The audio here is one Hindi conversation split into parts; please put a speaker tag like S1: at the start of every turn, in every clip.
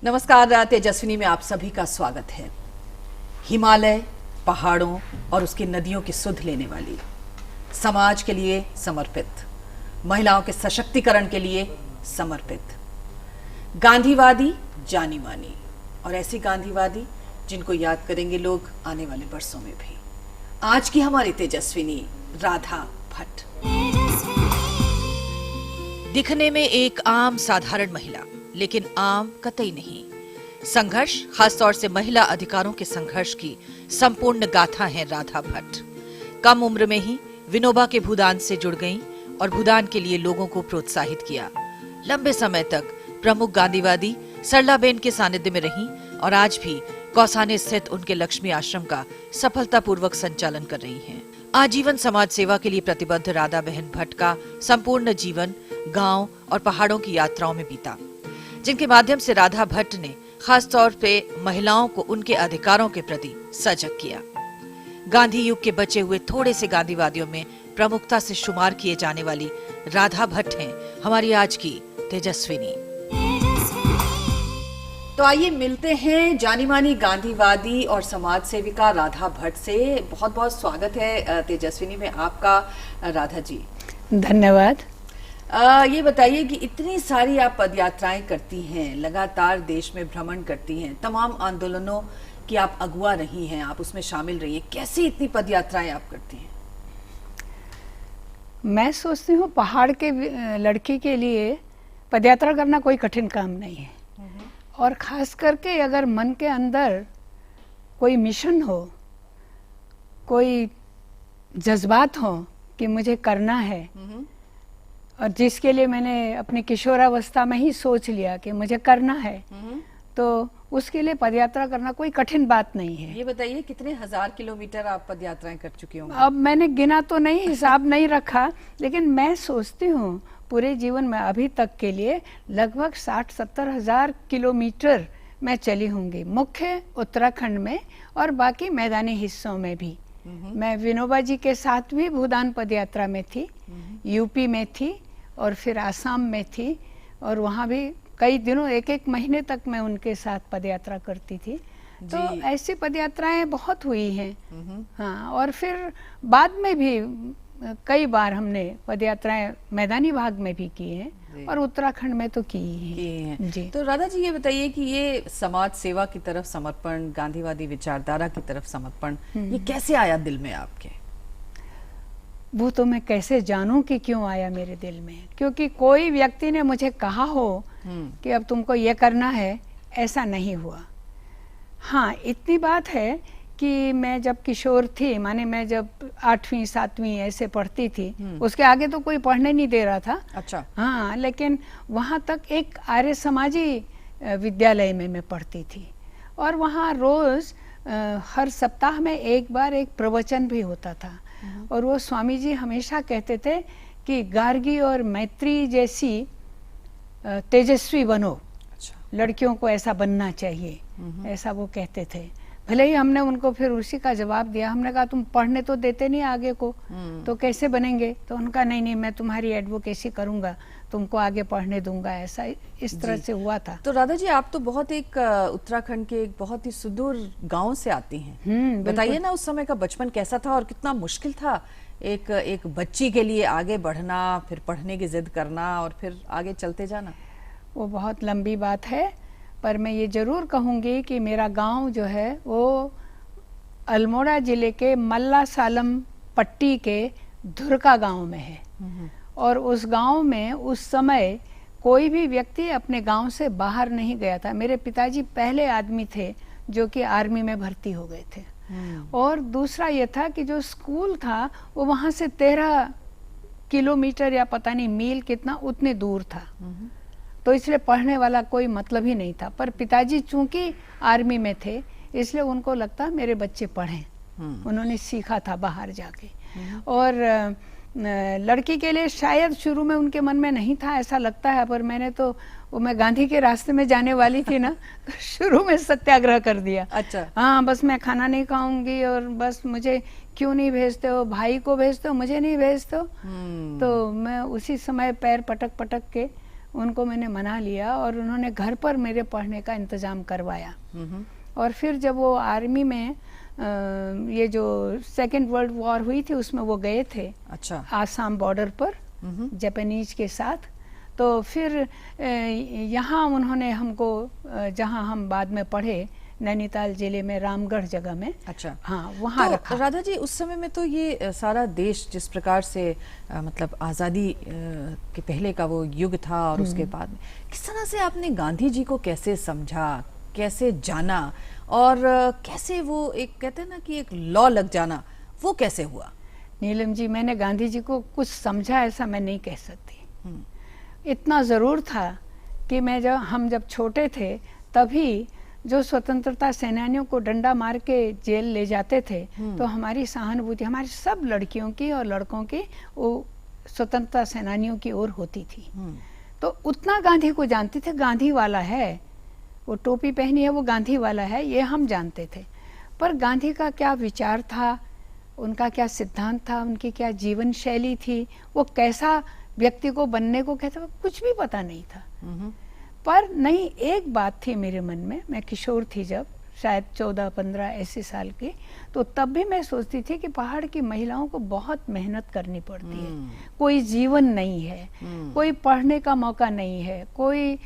S1: नमस्कार, तेजस्विनी में आप सभी का स्वागत है। हिमालय, पहाड़ों और उसकी नदियों की सुध लेने वाली, समाज के लिए समर्पित, महिलाओं के सशक्तिकरण के लिए समर्पित, गांधीवादी जानी मानी, और ऐसी गांधीवादी जिनको याद करेंगे लोग आने वाले वर्षों में भी। आज की हमारी तेजस्विनी राधा भट्ट। दिखने में एक आम साधारण महिला, लेकिन आम कतई नहीं। संघर्ष, खासतौर से महिला अधिकारों के संघर्ष की संपूर्ण गाथा है राधा भट्ट। कम उम्र में ही विनोबा के भूदान से जुड़ गईं और भूदान के लिए लोगों को प्रोत्साहित किया। लंबे समय तक प्रमुख गांधीवादी सरलाबेन के सानिध्य में रहीं और आज भी कौसाने स्थित उनके लक्ष्मी आश्रम का सफलतापूर्वक संचालन कर रही हैं। आजीवन समाज सेवा के लिए प्रतिबद्ध राधा बहन भट्ट का संपूर्ण जीवन गांव और पहाड़ों की यात्राओं में बीता, जिनके माध्यम से राधा भट्ट ने खासतौर पे महिलाओं को उनके अधिकारों के प्रति सजग किया। गांधी युग के बचे हुए थोड़े से गांधीवादियों में प्रमुखता से शुमार किए जाने वाली राधा भट्ट हैं हमारी आज की तेजस्विनी। तो आइए मिलते हैं जानी मानी गांधीवादी और समाज सेविका राधा भट्ट से। बहुत बहुत स्वागत है तेजस्विनी में आपका राधा जी।
S2: धन्यवाद।
S1: ये बताइए कि इतनी सारी आप पदयात्राएं करती हैं, लगातार देश में भ्रमण करती हैं, तमाम आंदोलनों की आप अगुवा रही हैं, आप उसमें शामिल रही हैं, कैसी इतनी पदयात्राएं आप करती हैं?
S2: मैं सोचती हूँ पहाड़ के लड़की के लिए पदयात्रा करना कोई कठिन काम नहीं है, और खास करके अगर मन के अंदर कोई मिशन हो, कोई जज्बात हो कि मुझे करना है, और जिसके लिए मैंने अपनी किशोरावस्था में ही सोच लिया कि मुझे करना है, तो उसके लिए पदयात्रा करना कोई कठिन बात नहीं है।
S1: ये बताइए कितने हजार किलोमीटर आप पदयात्राएं कर चुकी होंगी?
S2: अब मैंने गिना तो नहीं, हिसाब नहीं रखा, लेकिन मैं सोचती हूँ पूरे जीवन में अभी तक के लिए लगभग 60-70 हजार किलोमीटर मैं चली होंगी, मुख्य उत्तराखंड में और बाकी मैदानी हिस्सों में भी। मैं विनोबा जी के साथ भी भूदान पदयात्रा में थी, यूपी में थी और फिर आसाम में थी, और वहाँ भी कई दिनों, एक महीने तक मैं उनके साथ पदयात्रा करती थी। तो ऐसी पदयात्राएं बहुत हुई हैं। हाँ, और फिर बाद में भी कई बार हमने पदयात्राएं मैदानी भाग में भी की हैं और उत्तराखंड में तो की हैं। जी।
S1: तो राधा जी ये बताइए कि ये समाज सेवा की तरफ समर्पण, गांधीवादी विचारधारा की तरफ समर्पण, ये कैसे आया दिल में आपके?
S2: वो तो मैं कैसे जानूं कि क्यों आया मेरे दिल में, क्योंकि कोई व्यक्ति ने मुझे कहा हो कि अब तुमको ये करना है, ऐसा नहीं हुआ। हाँ, इतनी बात है कि मैं जब किशोर थी, माने मैं जब 8वीं 7वीं ऐसे पढ़ती थी, उसके आगे तो कोई पढ़ने नहीं दे रहा था।
S1: अच्छा।
S2: हाँ, लेकिन वहाँ तक एक आर्य समाजी विद्यालय में मैं पढ़ती थी, और वहाँ रोज हर सप्ताह में एक बार एक प्रवचन भी होता था, और वो स्वामी जी हमेशा कहते थे कि गार्गी और मैत्री जैसी तेजस्वी बनो।
S1: अच्छा।
S2: लड़कियों को ऐसा बनना चाहिए, ऐसा वो कहते थे। भले ही हमने उनको फिर उसी का जवाब दिया, हमने कहा तुम पढ़ने तो देते नहीं आगे को, तो कैसे बनेंगे? तो उनका नहीं, मैं तुम्हारी एडवोकेसी करूंगा, तुमको आगे पढ़ने दूंगा। ऐसा इस तरह से हुआ था।
S1: तो राधा जी आप तो बहुत एक उत्तराखंड के एक बहुत ही सुदूर गांव से आती हैं। बताइए ना उस समय का बचपन कैसा था और कितना मुश्किल था एक बच्ची के लिए आगे बढ़ना, फिर पढ़ने की जिद करना और फिर आगे चलते जाना?
S2: वो बहुत लंबी बात है, पर मैं ये जरूर कहूँगी कि मेरा गांव जो है वो अल्मोड़ा जिले के मल्ला सालम पट्टी के धुरका गांव में है, और उस गांव में उस समय कोई भी व्यक्ति अपने गांव से बाहर नहीं गया था। मेरे पिताजी पहले आदमी थे जो कि आर्मी में भर्ती हो गए थे, और दूसरा ये था कि जो स्कूल था वो वहाँ से 13 किलोमीटर या पता नहीं मील कितना उतने दूर था, तो इसलिए पढ़ने वाला कोई मतलब ही नहीं था। पर पिताजी चूंकि आर्मी में थे, इसलिए उनको लगता मेरे बच्चे पढ़ें, उन्होंने सीखा था बाहर जाके। और लड़की के लिए शायद शुरू में उनके मन में नहीं था, ऐसा लगता है, पर मैंने तो मैं गांधी के रास्ते में जाने वाली थी ना, तो शुरू में सत्याग्रह कर दिया।
S1: अच्छा।
S2: हाँ, बस मैं खाना नहीं खाऊंगी, और बस मुझे क्यों नहीं भेजते हो, भाई को भेजते हो, मुझे नहीं भेजते हो। तो मैं उसी समय पैर पटक पटक के उनको मैंने मना लिया और उन्होंने घर पर मेरे पढ़ने का इंतज़ाम करवाया। और फिर जब वो आर्मी में ये जो सेकेंड वर्ल्ड वॉर हुई थी उसमें वो गए थे।
S1: अच्छा।
S2: आसाम बॉर्डर पर जापानीज के साथ। तो फिर यहाँ उन्होंने हमको जहाँ हम बाद में पढ़े नैनीताल जिले में रामगढ़ जगह में।
S1: अच्छा।
S2: हाँ, वहाँ
S1: तो
S2: रखा।
S1: राधा जी, उस समय में तो ये सारा देश जिस प्रकार से मतलब आज़ादी के पहले का वो युग था और उसके बाद में किस तरह से आपने गांधी जी को कैसे समझा, कैसे जाना और कैसे वो एक कहते हैं ना कि एक लॉ लग जाना, वो कैसे हुआ?
S2: नीलम जी, मैंने गांधी जी को कुछ समझा ऐसा मैं नहीं कह सकती। इतना ज़रूर था कि हम जब छोटे थे तभी जो स्वतंत्रता सेनानियों को डंडा मार के जेल ले जाते थे तो हमारी सहानुभूति हमारी सब लड़कियों की और लड़कों की वो स्वतंत्रता सेनानियों की ओर होती थी। तो उतना गांधी को जानते थे, गांधी वाला है, वो टोपी पहनी है वो गांधी वाला है, ये हम जानते थे। पर गांधी का क्या विचार था, उनका क्या सिद्धांत था, उनकी क्या जीवन शैली थी, वो कैसा व्यक्ति को बनने को कहता, कुछ भी पता नहीं था। पर नहीं, एक बात थी मेरे मन में, मैं किशोर थी जब, शायद 14-15 ऐसे साल की, तो तब भी मैं सोचती थी कि पहाड़ की महिलाओं को बहुत मेहनत करनी पड़ती है, कोई जीवन नहीं है, कोई पढ़ने का मौका नहीं है, कोई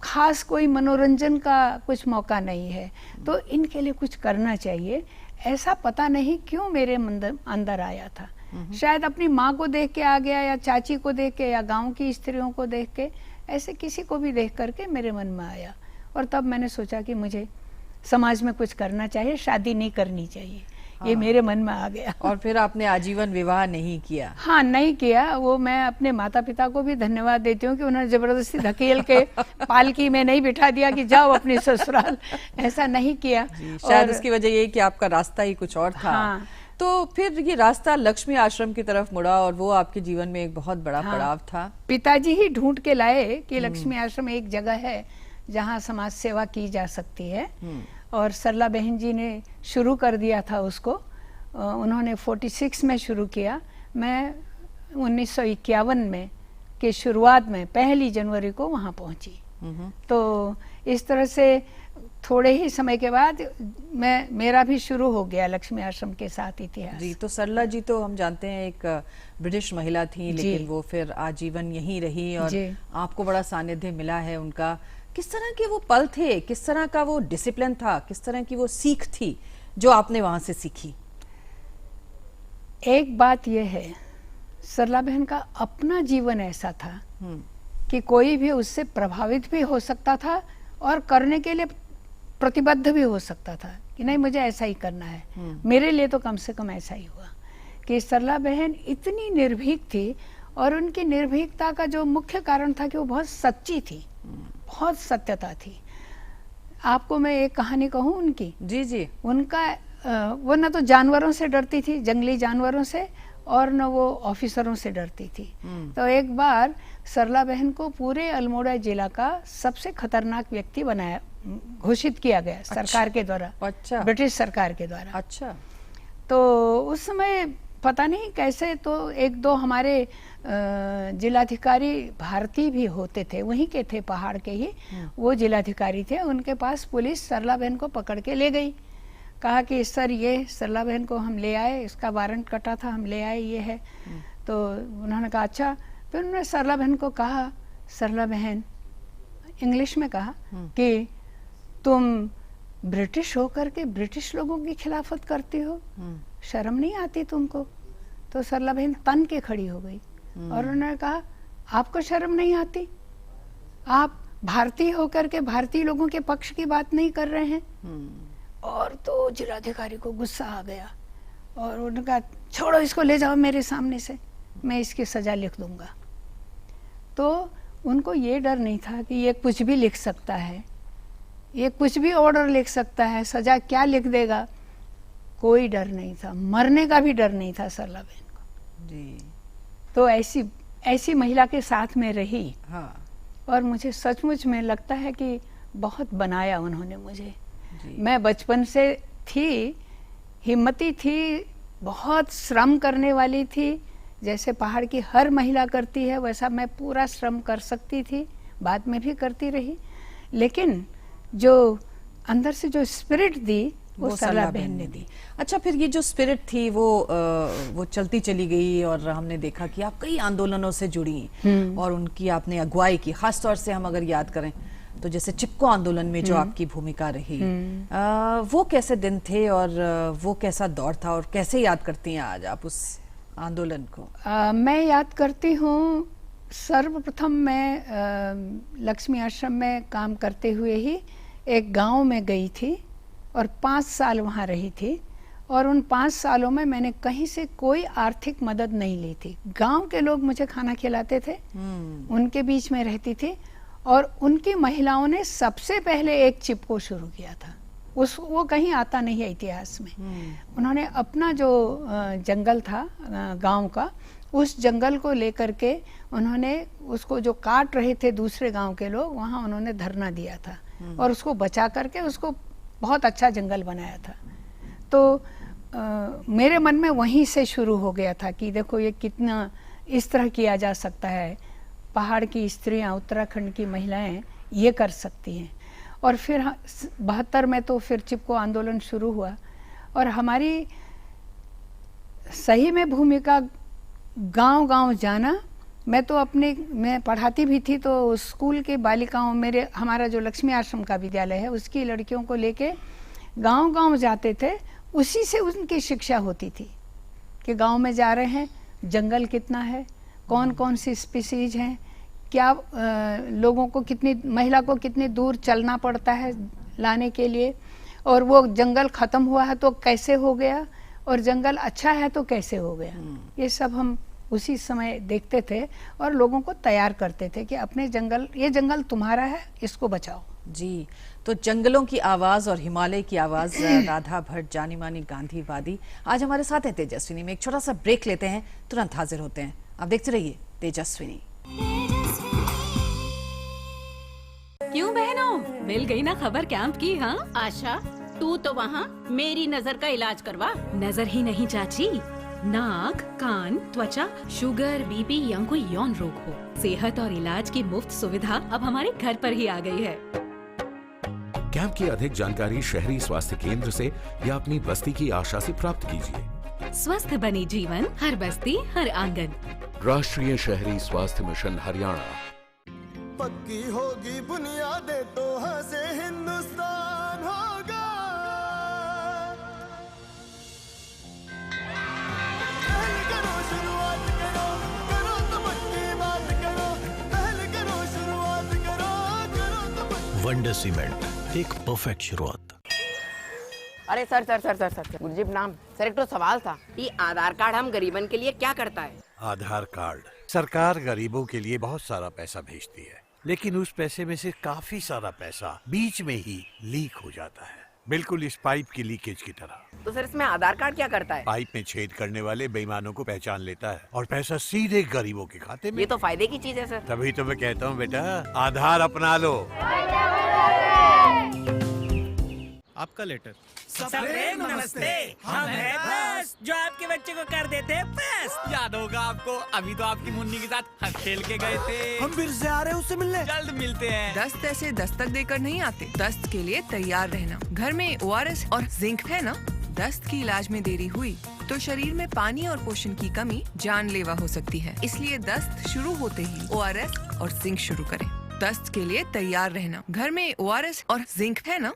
S2: खास कोई मनोरंजन का कुछ मौका नहीं है, तो इनके लिए कुछ करना चाहिए। ऐसा पता नहीं क्यों मेरे अंदर आया था। शायद अपनी माँ को देख के आ गया या चाची को देख के या गांव की स्त्रियों को देख के, ऐसे किसी को भी देख करके मेरे मन में आया। और तब मैंने सोचा कि मुझे समाज में कुछ करना चाहिए, शादी नहीं करनी चाहिए। ये मेरे मन में आ गया।
S1: और फिर आपने आजीवन विवाह नहीं किया?
S2: हाँ, नहीं किया। वो मैं अपने माता पिता को भी धन्यवाद देती हूँ कि उन्होंने जबरदस्ती धकेल के पालकी में नहीं बिठा दिया कि जाओ अपने ससुराल, ऐसा नहीं किया।
S1: शायद उसकी वजह ये कि आपका रास्ता ही कुछ और था।
S2: हाँ।
S1: तो फिर ये रास्ता लक्ष्मी आश्रम की तरफ मुड़ा और वो आपके जीवन में एक बहुत बड़ा पड़ाव था।
S2: पिताजी ही ढूंढ के लाए कि लक्ष्मी आश्रम एक जगह है जहाँ समाज सेवा की जा सकती है, और सरला बहन जी ने शुरू कर दिया था उसको। उन्होंने 46 में शुरू किया, मैं 1951 में के शुरुआत में 1 जनवरी को वहाँ पहुँची। तो इस तरह से थोड़े ही समय के बाद मेरा भी शुरू हो गया लक्ष्मी आश्रम के साथ इतिहास।
S1: जी, तो सरला जी तो हम जानते हैं एक ब्रिटिश महिला थी, लेकिन वो फिर आजीवन यहीं रही और आपको बड़ा सानिध्य मिला है उनका। किस तरह के वो पल थे, किस तरह का वो डिसिप्लिन था, किस तरह की वो सीख थी जो आपने वहां से सीखी?
S2: एक बात यह है, सरला बहन का अपना जीवन ऐसा था कि कोई भी उससे प्रभावित भी हो सकता था और करने के लिए प्रतिबद्ध भी हो सकता था कि नहीं मुझे ऐसा ही करना है। मेरे लिए तो कम से कम ऐसा ही हुआ कि सरला बहन इतनी निर्भीक थी, और उनकी निर्भीकता का जो मुख्य कारण था कि वो बहुत सच्ची थी, बहुत सत्यता थी। आपको मैं एक कहानी कहूँ उनकी।
S1: जी जी।
S2: उनका वो न तो जानवरों से डरती थी, जंगली जानवरों से, और न वो ऑफिसरों से डरती थी। तो एक बार सरला बहन को पूरे अल्मोड़ा जिला का सबसे खतरनाक व्यक्ति बनाया, घोषित किया गया सरकार के द्वारा।
S1: अच्छा।
S2: ब्रिटिश सरकार के द्वारा।
S1: अच्छा।
S2: तो उस समय पता नहीं कैसे, तो एक दो हमारे जिलाधिकारी भारती भी होते थे, वहीं के थे, पहाड़ के ही वो जिलाधिकारी थे। उनके पास पुलिस सरला बहन को पकड़ के ले गई, कहा कि सर ये सरला बहन को हम ले आए, इसका वारंट कटा था, हम ले आए, ये है। तो उन्होंने कहा अच्छा। फिर उन्होंने सरला बहन को कहा, सरला बहन इंग्लिश में कहा कि तुम ब्रिटिश होकर के ब्रिटिश लोगों की खिलाफत करती हो, शर्म नहीं आती तुमको? तो सरला बहन तन के खड़ी हो गई और उन्होंने कहा आपको शर्म नहीं आती? आप भारतीय होकर के भारतीय लोगों के पक्ष की बात नहीं कर रहे हैं? और तो जिलाधिकारी को गुस्सा आ गया और उन्होंने कहा छोड़ो इसको, ले जाओ मेरे सामने से, मैं इसकी सजा लिख दूंगा। तो उनको ये डर नहीं था कि ये कुछ भी लिख सकता है, ये कुछ भी ऑर्डर लिख सकता है, सजा क्या लिख देगा, कोई डर नहीं था, मरने का भी डर नहीं था सरला बहन को।
S1: जी।
S2: तो ऐसी महिला के साथ में रही।
S1: हाँ।
S2: और मुझे सचमुच में लगता है कि बहुत बनाया उन्होंने मुझे।
S1: जी।
S2: मैं बचपन से थी, हिम्मती थी, बहुत श्रम करने वाली थी, जैसे पहाड़ की हर महिला करती है वैसा मैं पूरा श्रम कर सकती थी। बाद में भी करती रही, लेकिन जो अंदर से जो स्पिरिट दी वो सरला बहन ने दी।
S3: अच्छा, फिर ये जो स्पिरिट थी वो चलती चली गई और हमने देखा कि आप कई आंदोलनों से जुड़ी और उनकी आपने अगुवाई की। खास तौर से हम अगर याद करें तो जैसे चिपको आंदोलन में जो आपकी भूमिका रही, वो कैसे दिन थे और वो कैसा दौर था और कैसे याद करती हैं आज आप उस आंदोलन को?
S2: मैं याद करती हूँ, सर्वप्रथम मैं लक्ष्मी आश्रम में काम करते हुए ही एक गांव में गई थी और 5 साल वहाँ रही थी, और उन 5 सालों में मैंने कहीं से कोई आर्थिक मदद नहीं ली थी। गांव के लोग मुझे खाना खिलाते थे, उनके बीच में रहती थी, और उनकी महिलाओं ने सबसे पहले एक चिपको शुरू किया था। वो कहीं आता नहीं है इतिहास में। उन्होंने अपना जो जंगल था गांव का, उस जंगल को लेकर के उन्होंने उसको जो काट रहे थे दूसरे गांव के लोग, वहाँ उन्होंने धरना दिया था और उसको बचा करके उसको बहुत अच्छा जंगल बनाया था। तो मेरे मन में वहीं से शुरू हो गया था कि देखो ये कितना इस तरह किया जा सकता है, पहाड़ की स्त्रियां, उत्तराखंड की महिलाएं ये कर सकती हैं। और फिर 72 में तो फिर चिपको आंदोलन शुरू हुआ और हमारी सही में भूमिका गांव-गांव जाना। मैं पढ़ाती भी थी, तो स्कूल के बालिकाओं, हमारा जो लक्ष्मी आश्रम का विद्यालय है उसकी लड़कियों को लेके गांव-गांव जाते थे। उसी से उनकी शिक्षा होती थी कि गांव में जा रहे हैं, जंगल कितना है, कौन कौन सी स्पीसीज हैं, क्या लोगों को महिला को कितनी दूर चलना पड़ता है लाने के लिए, और वो जंगल खत्म हुआ है तो कैसे हो गया, और जंगल अच्छा है तो कैसे हो गया। ये सब हम उसी समय देखते थे और लोगों को तैयार करते थे कि अपने ये जंगल तुम्हारा है, इसको बचाओ।
S3: जी, तो जंगलों की आवाज और हिमालय की आवाज राधा भट्ट, जानी मानी गांधीवादी, आज हमारे साथ हैं तेजस्विनी में। एक छोटा सा ब्रेक लेते हैं, तुरंत हाजिर होते हैं। आप देखते रहिए तेजस्विनी।
S4: क्यों बहनों, मिल गई ना खबर कैंप की? हाँ
S5: आशा, तू तो वहाँ मेरी नजर का इलाज करवा।
S4: नजर ही नहीं चाची, नाक, कान, त्वचा, शुगर, बीपी या कोई यौन रोग हो, सेहत और इलाज की मुफ्त सुविधा अब हमारे घर पर ही आ गई है।
S6: कैंप की अधिक जानकारी शहरी स्वास्थ्य केंद्र से या अपनी बस्ती की आशा से प्राप्त कीजिए।
S4: स्वस्थ बनी जीवन, हर बस्ती हर आंगन।
S6: राष्ट्रीय शहरी स्वास्थ्य मिशन हरियाणा।
S7: पक्की होगी बुनियादें तो हंसे हिंदुस्तान होगा। पहल करो, शुरुआत करो, करो तो पक्की बात करो। पहल करो, शुरुआत करो, करो तो पक्की।
S8: वंडर सीमेंट, एक परफेक्ट शुरुआत।
S5: अरे सर मुझे नाम सर, एक तो सवाल था, ये आधार कार्ड हम गरीबन के लिए क्या करता है?
S8: आधार कार्ड सरकार गरीबों के लिए बहुत सारा पैसा भेजती है, लेकिन उस पैसे में से काफी सारा पैसा बीच में ही लीक हो जाता है, बिल्कुल इस पाइप की लीकेज की तरह।
S5: तो सर इसमें आधार कार्ड क्या करता है?
S8: पाइप में छेद करने वाले बेईमानों को पहचान लेता है और पैसा सीधे गरीबों के खाते में।
S5: ये तो फायदे की चीज है सर।
S8: तभी तो मैं कहता हूँ बेटा, आधार अपना लो।
S9: आपका लेटर।
S10: प्रेम नमस्ते, हम हैं बस, जो आपके बच्चे को कर देते हैं बस।
S9: याद होगा आपको, अभी तो आपकी मुन्नी के साथ हंस खेल के गए थे।
S10: हम फिर से आ रहे हैं उससे मिलने।
S9: जल्द मिलते हैं।
S11: दस्त ऐसे दस्तक देकर नहीं आते, दस्त के लिए तैयार रहना। घर में ORS और जिंक है ना? दस्त की इलाज में देरी हुई तो शरीर में पानी और पोषण की कमी जानलेवा हो सकती है, इसलिए दस्त शुरू होते ही ORS और जिंक शुरू करें। दस्त के लिए तैयार रहना, घर में ORS और जिंक है ना?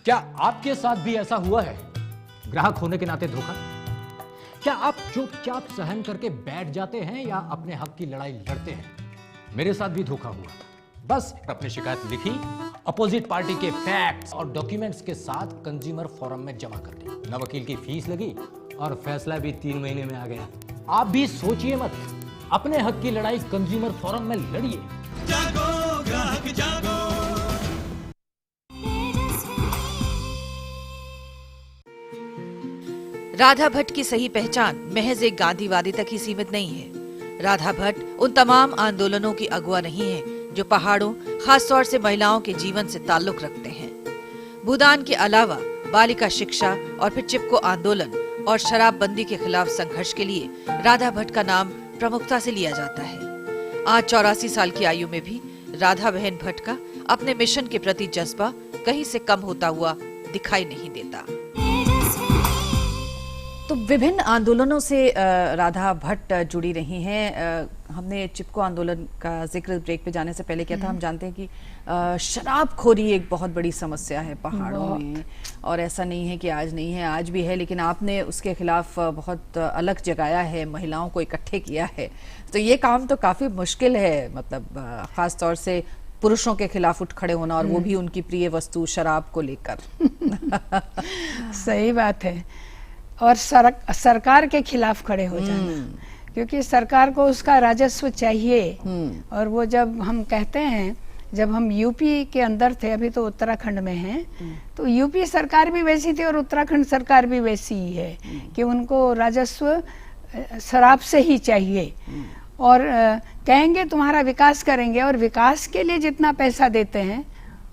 S12: क्या आपके साथ भी ऐसा हुआ है? ग्राहक होने के नाते धोखा? क्या आप चुपचाप सहन करके बैठ जाते हैं या अपने हक की लड़ाई लड़ते हैं? मेरे साथ भी धोखा हुआ। बस अपनी शिकायत लिखी, अपोजिट पार्टी के फैक्ट्स और डॉक्यूमेंट्स के साथ कंज्यूमर फोरम में जमा कर दी। न वकील की फीस लगी और फैसला भी 3 महीने में आ गया। आप भी सोचिए मत, अपने हक की लड़ाई कंज्यूमर फोरम में लड़िए।
S10: जागो ग्राहक जागो।
S1: राधा भट्ट की सही पहचान महज एक गांधीवादी तक ही सीमित नहीं है। राधा भट्ट उन तमाम आंदोलनों की अगुवा नहीं है जो पहाड़ों, खासतौर से महिलाओं के जीवन से ताल्लुक रखते हैं। भूदान के अलावा बालिका शिक्षा और फिर चिपको आंदोलन और शराबबंदी के खिलाफ संघर्ष के लिए राधा भट्ट का नाम प्रमुखता से लिया जाता है। आज 84 साल की आयु में भी राधा बहन भट्ट का अपने मिशन के प्रति जज्बा कहीं से कम होता हुआ दिखाई नहीं देता।
S3: तो विभिन्न आंदोलनों से राधा भट्ट जुड़ी रही हैं। हमने चिपको आंदोलन का जिक्र ब्रेक पे जाने से पहले किया था। हम जानते हैं कि शराबखोरी एक बहुत बड़ी समस्या है पहाड़ों में, और ऐसा नहीं है कि आज नहीं है, आज भी है, लेकिन आपने उसके खिलाफ बहुत अलग जगाया है, महिलाओं को इकट्ठे किया है। तो ये काम तो काफी मुश्किल है, मतलब खास तौर से पुरुषों के खिलाफ उठ खड़े होना, और वो भी उनकी प्रिय वस्तु शराब को लेकर।
S2: सही बात है। और सरकार के खिलाफ खड़े हो जाना, क्योंकि सरकार को उसका राजस्व चाहिए। और वो जब हम कहते हैं, जब हम यूपी के अंदर थे, अभी तो उत्तराखंड में हैं, तो यूपी सरकार भी वैसी थी और उत्तराखंड सरकार भी वैसी ही है कि उनको राजस्व शराब से ही चाहिए। और कहेंगे तुम्हारा विकास करेंगे, और विकास के लिए जितना पैसा देते हैं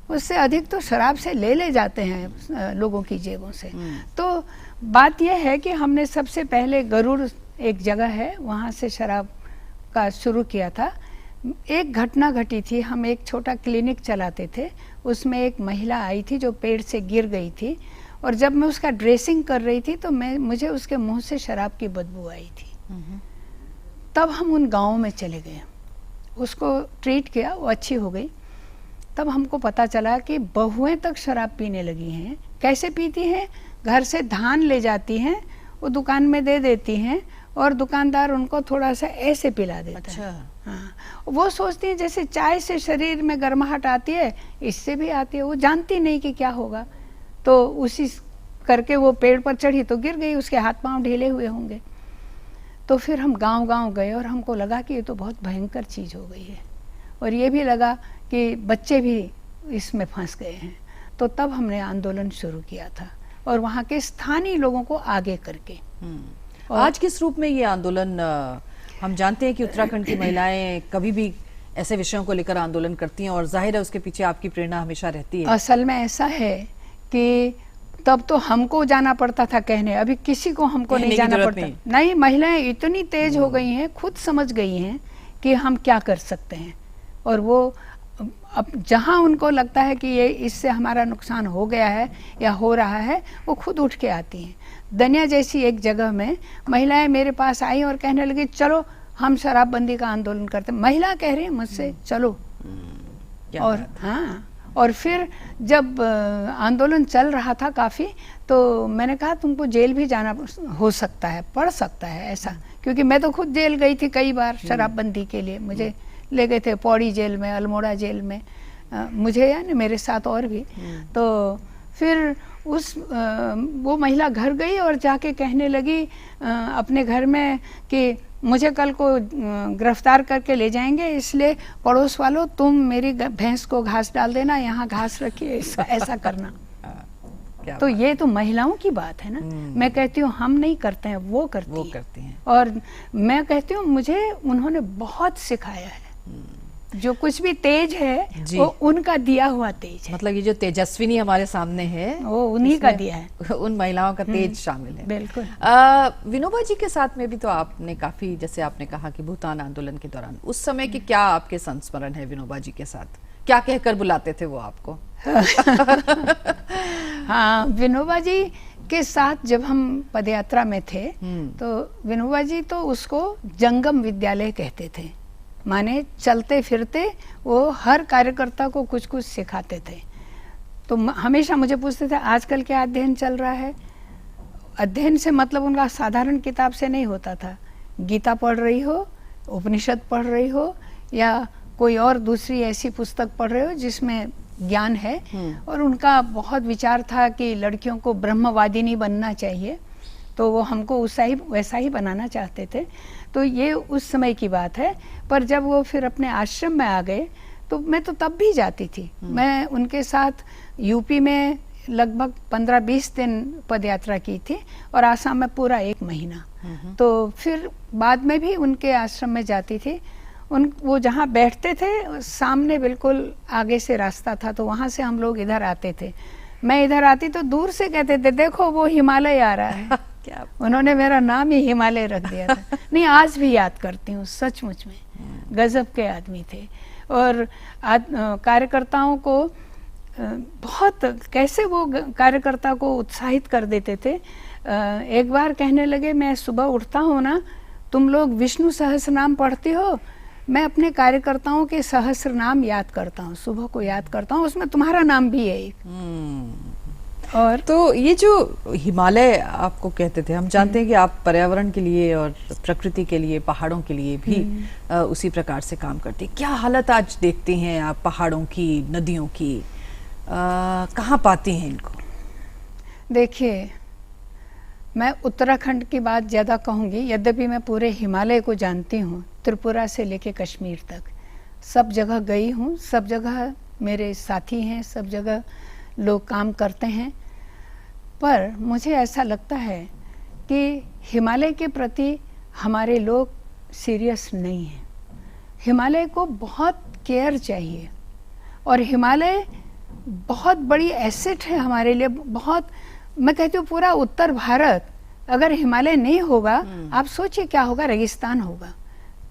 S2: उससे अधिक तो शराब से ले जाते हैं लोगों की जेबों से। तो बात यह है कि हमने सबसे पहले गरुड़ एक जगह है, वहाँ से शराब का शुरू किया था। एक घटना घटी थी, हम एक छोटा क्लिनिक चलाते थे, उसमें एक महिला आई थी जो पेड़ से गिर गई थी, और जब मैं उसका ड्रेसिंग कर रही थी तो मुझे उसके मुंह से शराब की बदबू आई थी। तब हम उन गाँवों में चले गए, उसको ट्रीट किया, वो अच्छी हो गई। तब हमको पता चला कि बहुएं तक शराब पीने लगी हैं। कैसे पीती हैं? घर से धान ले जाती हैं, वो दुकान में दे देती हैं, और दुकानदार उनको थोड़ा सा ऐसे पिला देता है। हाँ, वो सोचती हैं जैसे चाय से शरीर में गर्माहट आती है, इससे भी आती है। वो जानती नहीं कि क्या होगा, तो उसी करके वो पेड़ पर चढ़ी तो गिर गई, उसके हाथ पांव ढीले हुए होंगे। तो फिर हम गांव-गांव गए, और हमको लगा कि ये तो बहुत भयंकर चीज़ हो गई है, और ये भी लगा कि बच्चे भी इसमें फंस गए हैं। तो तब हमने आंदोलन शुरू किया था, और वहाँ के स्थानीय लोगों को आगे करके।
S3: आज किस रूप में ये आंदोलन? हम जानते हैं कि उत्तराखंड की महिलाएं कभी भी ऐसे विषयों को लेकर आंदोलन करती हैं, और जाहिर है उसके पीछे आपकी प्रेरणा हमेशा रहती है।
S2: असल में ऐसा है कि तब तो हमको जाना पड़ता था कहने, अभी किसी को हमको नहीं जाना पड़ता। नहीं, महिलाएं इतनी तेज हो गई हैं, खुद समझ गई हैं कि हम क्या कर सकते हैं, और वो अब जहाँ उनको लगता है कि ये इससे हमारा नुकसान हो गया है या हो रहा है, वो खुद उठ के आती हैं। दनिया जैसी एक जगह में महिलाएं मेरे पास आई और कहने लगी, चलो हम शराबबंदी का आंदोलन करते। महिला कह रही है मुझसे, चलो। और हाँ, और फिर जब आंदोलन चल रहा था काफ़ी, तो मैंने कहा तुमको जेल भी जाना हो सकता है, पड़ सकता है ऐसा, क्योंकि मैं तो खुद जेल गई थी कई बार शराबबंदी के लिए। मुझे ले गए थे पौड़ी जेल में, अल्मोड़ा जेल में, मुझे यानी मेरे साथ और भी। तो फिर वो महिला घर गई और जाके कहने लगी अपने घर में कि मुझे कल को गिरफ्तार करके ले जाएंगे, इसलिए पड़ोस वालों तुम मेरी भैंस को घास डाल देना, यहाँ घास रखिए, ऐसा करना। तो ये तो महिलाओं की बात है ना। मैं कहती हूँ हम नहीं करते हैं, वो करती हैं। और मैं कहती हूँ मुझे उन्होंने बहुत सिखाया है। जो कुछ भी तेज है वो उनका दिया हुआ तेज है।
S3: मतलब ये जो तेजस्विनी हमारे सामने है
S2: वो उन्हीं का दिया है,
S3: उन महिलाओं का तेज शामिल है।
S2: बिल्कुल।
S3: विनोबा जी के साथ में भी तो आपने काफी, जैसे आपने कहा कि भूटान आंदोलन के दौरान, उस समय के क्या आपके संस्मरण है विनोबा जी के साथ? क्या कहकर बुलाते थे वो आपको?
S2: हाँ, विनोबा जी के साथ जब हम पदयात्रा में थे तो विनोबा जी तो उसको जंगम विद्यालय कहते थे, माने चलते फिरते वो हर कार्यकर्ता को कुछ कुछ सिखाते थे। तो हमेशा मुझे पूछते थे आजकल क्या अध्ययन चल रहा है। अध्ययन से मतलब उनका साधारण किताब से नहीं होता था। गीता पढ़ रही हो, उपनिषद पढ़ रही हो, या कोई और दूसरी ऐसी पुस्तक पढ़ रहे हो जिसमें ज्ञान है। और उनका बहुत विचार था कि लड़कियों को ब्रह्मवादिनी बनना चाहिए, तो वो हमको वैसा ही बनाना चाहते थे। तो ये उस समय की बात है। पर जब वो फिर अपने आश्रम में आ गए तो मैं तो तब भी जाती थी। मैं उनके साथ यूपी में लगभग 15-20 दिन पदयात्रा की थी, और आसाम में पूरा 1 महीना। तो फिर बाद में भी उनके आश्रम में जाती थी। वो जहाँ बैठते थे सामने बिल्कुल आगे से रास्ता था, तो वहाँ से हम लोग इधर आते थे। मैं इधर आती तो दूर से कहते थे देखो वो हिमालय आ रहा है। क्या उन्होंने मेरा नाम ही हिमालय रख दिया था। नहीं, आज भी याद करती हूँ सचमुच में। गजब के आदमी थे। और कार्यकर्ताओं को बहुत कैसे वो कार्यकर्ता को उत्साहित कर देते थे। एक बार कहने लगे, मैं सुबह उठता हूँ ना, तुम लोग विष्णु सहस्र नाम पढ़ते हो, मैं अपने कार्यकर्ताओं के सहस्र नाम याद करता हूँ, सुबह को याद करता हूँ, उसमें तुम्हारा नाम भी है एक। और
S3: तो ये जो हिमालय आपको कहते थे, हम जानते हैं कि आप पर्यावरण के लिए और प्रकृति के लिए, पहाड़ों के लिए भी उसी प्रकार से काम करती। क्या हालत आज देखते हैं आप पहाड़ों की, नदियों की, कहाँ पाती हैं इनको?
S2: देखिए, मैं उत्तराखंड की बात ज़्यादा कहूँगी, यद्यपि मैं पूरे हिमालय को जानती हूँ, त्रिपुरा से लेके कश्मीर तक सब जगह गई हूँ, सब जगह मेरे साथी हैं, सब जगह लोग काम करते हैं। पर मुझे ऐसा लगता है कि हिमालय के प्रति हमारे लोग सीरियस नहीं हैं। हिमालय को बहुत केयर चाहिए, और हिमालय बहुत बड़ी एसेट है हमारे लिए। बहुत, मैं कहती हूँ पूरा उत्तर भारत अगर हिमालय नहीं होगा, आप सोचिए क्या होगा, रेगिस्तान होगा।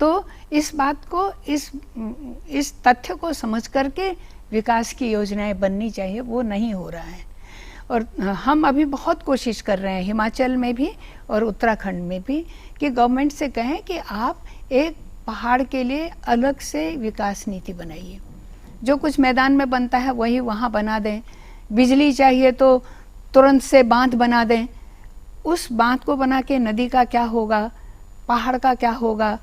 S2: तो इस बात को, इस तथ्य को समझ करके विकास की योजनाएं बननी चाहिए, वो नहीं हो रहा है। और हम अभी बहुत कोशिश कर रहे हैं हिमाचल में भी और उत्तराखंड में भी कि गवर्नमेंट से कहें कि आप एक पहाड़ के लिए अलग से विकास नीति बनाइए। जो कुछ मैदान में बनता है वही वहाँ बना दें। बिजली चाहिए तो तुरंत से बांध बना दें। उस बांध को बना के नदी का क्या होगा, पहाड़ का क्या होगा,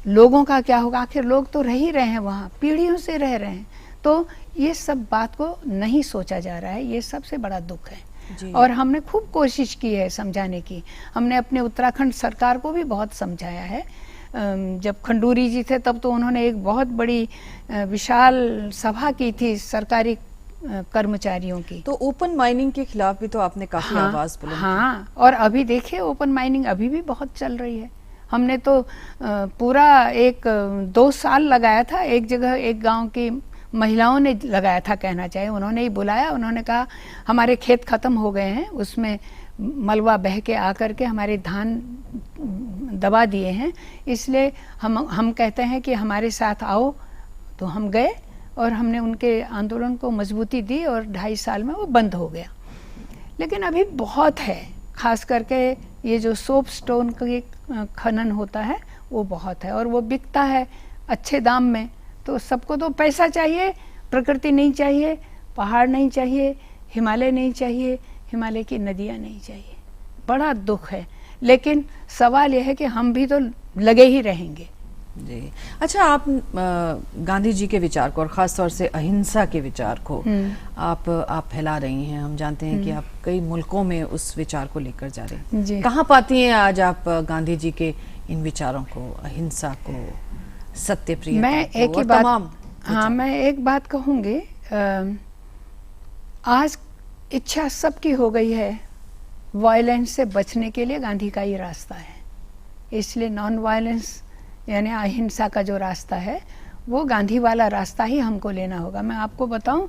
S2: लोगों का क्या होगा? आखिर लोग तो रह ही रहे हैं वहाँ, पीढ़ियों से रह रहे हैं। तो ये सब बात को नहीं सोचा जा रहा है, ये सबसे बड़ा दुख है। और हमने खूब कोशिश की है समझाने की। हमने अपने उत्तराखंड सरकार को भी बहुत समझाया है। जब खंडूरी जी थे तब तो उन्होंने एक बहुत बड़ी विशाल सभा की थी सरकारी कर्मचारियों की।
S3: तो ओपन माइनिंग के खिलाफ भी तो आपने काफी आवाज बुलंद की।
S2: हाँ, और अभी देखिए ओपन माइनिंग अभी भी बहुत चल रही है। हमने तो पूरा 2 साल लगाया था। एक जगह एक गांव की महिलाओं ने लगाया था, कहना चाहिए, उन्होंने ही बुलाया, उन्होंने कहा हमारे खेत खत्म हो गए हैं, उसमें मलबा बह के आकर के हमारे धान दबा दिए हैं, इसलिए हम कहते हैं कि हमारे साथ आओ। तो हम गए और हमने उनके आंदोलन को मजबूती दी और 2.5 साल में वो बंद हो गया। लेकिन अभी बहुत है, खास करके ये जो सोप स्टोन का खनन होता है वो बहुत है, और वो बिकता है अच्छे दाम में। तो सबको तो पैसा चाहिए, प्रकृति नहीं चाहिए, पहाड़ नहीं चाहिए, हिमालय नहीं चाहिए, हिमालय की नदियाँ नहीं चाहिए। बड़ा दुख है, लेकिन सवाल यह है कि हम भी तो लगे ही रहेंगे।
S3: जी। अच्छा, आप गांधी जी के विचार को और ख़ास तौर से अहिंसा के विचार को आप फैला रही हैं। हम जानते हैं कि आप कई मुल्कों में उस विचार को लेकर जा रहे हैं। कहाँ पाती हैं आज आप गांधी जी के इन विचारों को, अहिंसा को, सत्यप्रियता
S2: मैं
S3: को,
S2: एक ही
S3: और
S2: बात,
S3: तमाम
S2: हाँ, मैं एक बात कहूँगी। आज इच्छा सबकी हो गई है वायलेंस से बचने के लिए, गांधी का ही रास्ता है। इसलिए नॉन वायलेंस यानी अहिंसा का जो रास्ता है वो गांधी वाला रास्ता ही हमको लेना होगा। मैं आपको बताऊं,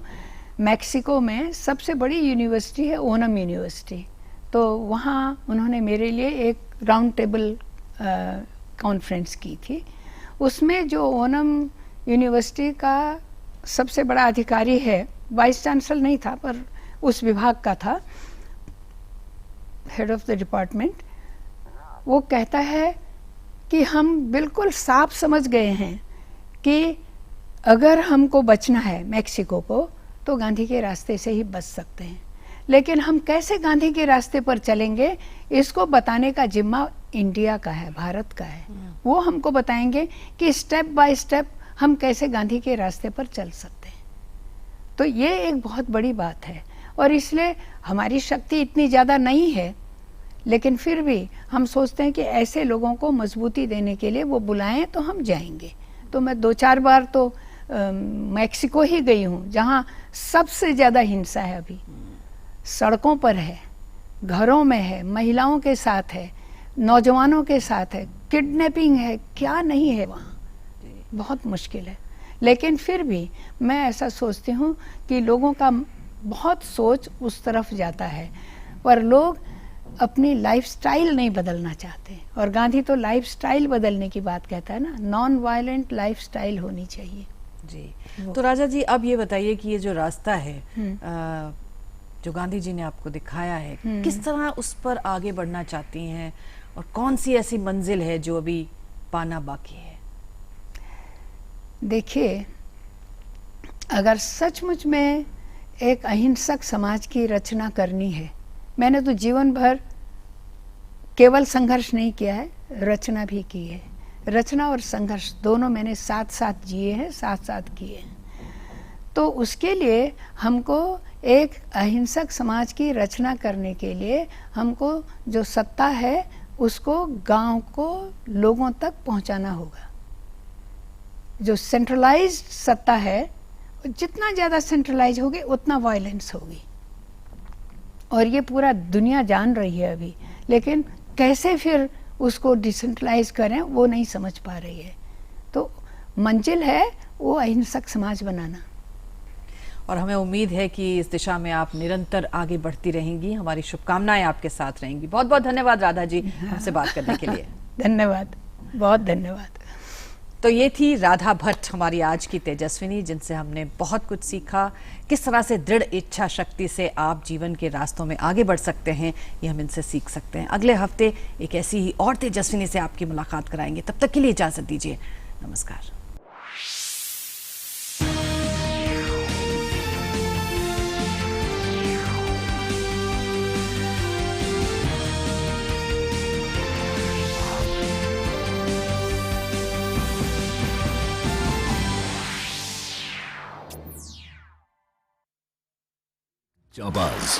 S2: मैक्सिको में सबसे बड़ी यूनिवर्सिटी है ओनम यूनिवर्सिटी। तो वहाँ उन्होंने मेरे लिए एक राउंड टेबल कॉन्फ्रेंस की थी। उसमें जो ओनम यूनिवर्सिटी का सबसे बड़ा अधिकारी है, वाइस चांसलर नहीं था पर उस विभाग का था, हेड ऑफ द डिपार्टमेंट, वो कहता है कि हम बिल्कुल साफ समझ गए हैं कि अगर हमको बचना है मैक्सिको को तो गांधी के रास्ते से ही बच सकते हैं। लेकिन हम कैसे गांधी के रास्ते पर चलेंगे, इसको बताने का जिम्मा इंडिया का है, भारत का है। वो हमको बताएंगे कि स्टेप बाय स्टेप हम कैसे गांधी के रास्ते पर चल सकते हैं। तो ये एक बहुत बड़ी बात है, और इसलिए हमारी शक्ति इतनी ज़्यादा नहीं है, लेकिन फिर भी हम सोचते हैं कि ऐसे लोगों को मजबूती देने के लिए वो बुलाएं तो हम जाएंगे। तो मैं 2-4 बार तो मैक्सिको ही गई हूँ, जहाँ सबसे ज़्यादा हिंसा है अभी, सड़कों पर है, घरों में है, महिलाओं के साथ है, नौजवानों के साथ है, किडनैपिंग है, क्या नहीं है वहाँ, बहुत मुश्किल है। लेकिन फिर भी मैं ऐसा सोचती हूँ कि लोगों का बहुत सोच उस तरफ जाता है, पर लोग अपनी लाइफस्टाइल नहीं बदलना चाहते। और गांधी तो लाइफस्टाइल बदलने की बात कहता है ना, नॉन वायलेंट लाइफस्टाइल होनी चाहिए।
S3: जी तो राजा जी अब ये बताइए कि ये जो रास्ता है जो गांधी जी ने आपको दिखाया है, किस तरह उस पर आगे बढ़ना चाहती हैं और कौन सी ऐसी मंजिल है जो अभी पाना बाकी है?
S2: देखिए, अगर सचमुच में एक अहिंसक समाज की रचना करनी है, मैंने तो जीवन भर केवल संघर्ष नहीं किया है, रचना भी की है। रचना और संघर्ष दोनों मैंने साथ साथ जिए हैं, साथ साथ किए हैं। तो उसके लिए हमको एक अहिंसक समाज की रचना करने के लिए हमको जो सत्ता है उसको गांव को लोगों तक पहुंचाना होगा। जो सेंट्रलाइज्ड सत्ता है, जितना ज़्यादा सेंट्रलाइज होगी उतना वायलेंस होगी, और ये पूरा दुनिया जान रही है अभी। लेकिन कैसे फिर उसको डिसेंट्रलाइज करें वो नहीं समझ पा रही है। तो मंजिल है वो अहिंसक समाज बनाना।
S3: और हमें उम्मीद है कि इस दिशा में आप निरंतर आगे बढ़ती रहेंगी। हमारी शुभकामनाएं आपके साथ रहेंगी। बहुत बहुत धन्यवाद राधा जी हमसे बात करने के लिए।
S2: धन्यवाद, बहुत धन्यवाद।
S3: तो ये थी राधा भट्ट, हमारी आज की तेजस्विनी, जिनसे हमने बहुत कुछ सीखा। किस तरह से दृढ़ इच्छा शक्ति से आप जीवन के रास्तों में आगे बढ़ सकते हैं, ये हम इनसे सीख सकते हैं। अगले हफ्ते एक ऐसी ही और तेजस्विनी से आपकी मुलाकात कराएंगे। तब तक के लिए इजाजत दीजिए। नमस्कार।
S13: Jawbaz.